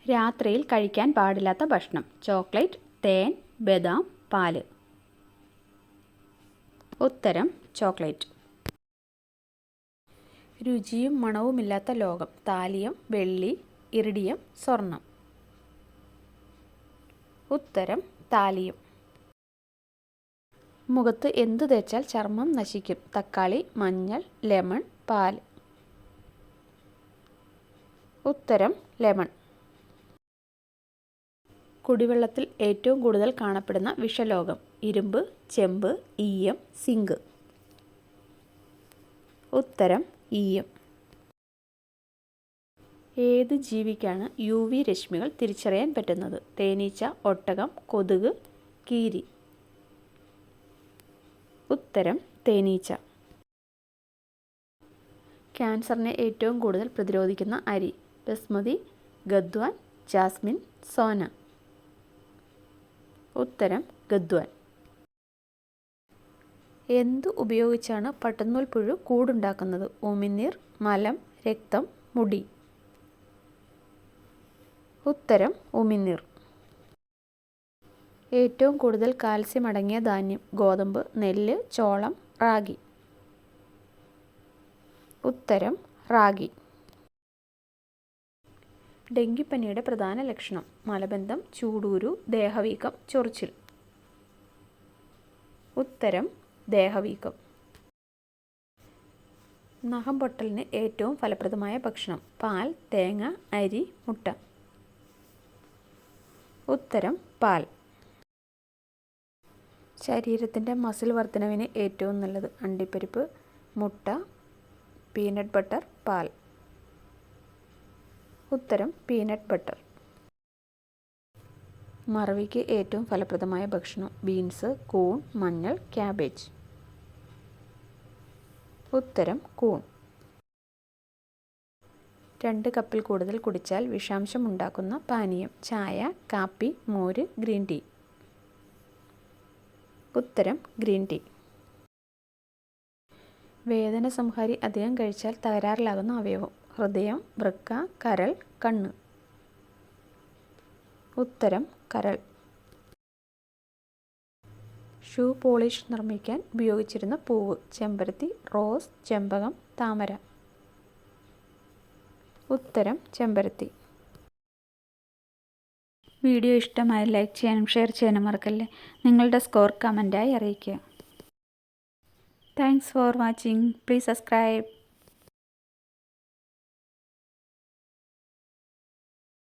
രാത്രിയിൽ കഴിക്കാൻ പാടില്ലാത്ത ഭക്ഷണം: ചോക്ലേറ്റ്, തേൻ, ബദാം, പാല്. ഉത്തരം ചോക്ലേറ്റ്. രുചിയും മണവുമില്ലാത്ത ലോഹം: താലിയം, വെള്ളി, ഇറിഡിയം, സ്വർണം. ഉത്തരം താലിയം. മുഖത്ത് എന്തു തേച്ചാൽ ചർമ്മം നശിക്കും? തക്കാളി, മഞ്ഞൾ, ലെമൺ, പാൽ. ഉത്തരം ലെമൺ. കുടിവെള്ളത്തിൽ ഏറ്റവും കൂടുതൽ കാണപ്പെടുന്ന വിഷലോഹം: ഇരുമ്പ്, ചെമ്പ്, ഈയം, സിങ്ക്. ഉത്തരം ഈയം. ഏത് ജീവിക്കാണ് UV രശ്മികൾ തിരിച്ചറിയാൻ പറ്റുന്നത്? തേനീച്ച, ഒട്ടകം, കൊതുക്, കീരി. ഉത്തരം തേനീച്ച. ക്യാൻസറിനെ ഏറ്റവും കൂടുതൽ പ്രതിരോധിക്കുന്ന അരി: ബസ്മതി, ഗദ്വാൻ, ജാസ്മിൻ, സോന. ഉത്തരം ഗദ്വാൻ. എന്തു ഉപയോഗിച്ചാണ് പട്ടുനൂൽ പുഴു കൂടുണ്ടാക്കുന്നത്? ഉമിനീർ, മലം, രക്തം, മുടി. ഉത്തരം ഉമിനീർ. ഏറ്റവും കൂടുതൽ കാൽസ്യം അടങ്ങിയ ധാന്യം: ഗോതമ്പ്, നെല്ല്, ചോളം, റാഗി. ഉത്തരം റാഗി. ഡെങ്കിപ്പനിയുടെ പ്രധാന ലക്ഷണം: മലബന്ധം, ചൂടൂരു, ദേഹവീക്കം, ചൊറിച്ചിൽ. ഉത്തരം ദേഹവീക്കം. നഖം പൊട്ടലിന് ഏറ്റവും ഫലപ്രദമായ ഭക്ഷണം: പാൽ, തേങ്ങ, അരി, മുട്ട. ഉത്തരം പാൽ. ശരീരത്തിൻ്റെ മസിൽ വർധനവിന് ഏറ്റവും നല്ലത്: അണ്ടിപ്പരിപ്പ്, മുട്ട, പീനട്ട് ബട്ടർ, പാൽ. ഉത്തരം പീനട്ട് ബട്ടർ. മറവിക്ക് ഏറ്റവും ഫലപ്രദമായ ഭക്ഷണം: ബീൻസ്, കൂൺ, മഞ്ഞൾ, ക്യാബേജ്. ഉത്തരം കൂൺ. 2 കപ്പിൽ കൂടുതൽ കുടിച്ചാൽ വിഷാംശം ഉണ്ടാക്കുന്ന പാനീയം: ചായ, കാപ്പി, മോര്, ഗ്രീൻ ടീ. ഉത്തരം ഗ്രീൻ ടീ. വേദന സംഹാരി അധികം കഴിച്ചാൽ തകരാറിലാകുന്ന അവയവം: ഹൃദയം, വൃക്ക, കരൾ, കണ്ണ്. ഉത്തരം കരൾ. ഷൂ പോളിഷ് നിർമ്മിക്കാൻ ഉപയോഗിച്ചിരുന്ന പൂവ്: ചെമ്പരത്തി, റോസ്, ചെമ്പകം, താമര. ഉത്തരം ചെമ്പരത്തി. വീഡിയോ ഇഷ്ടമായി ലൈക്ക് ചെയ്യാനും ഷെയർ ചെയ്യാനും മറക്കല്ലേ. നിങ്ങളുടെ സ്കോർ കമൻറ്റായി അറിയിക്കുക. Thanks for watching. Please subscribe.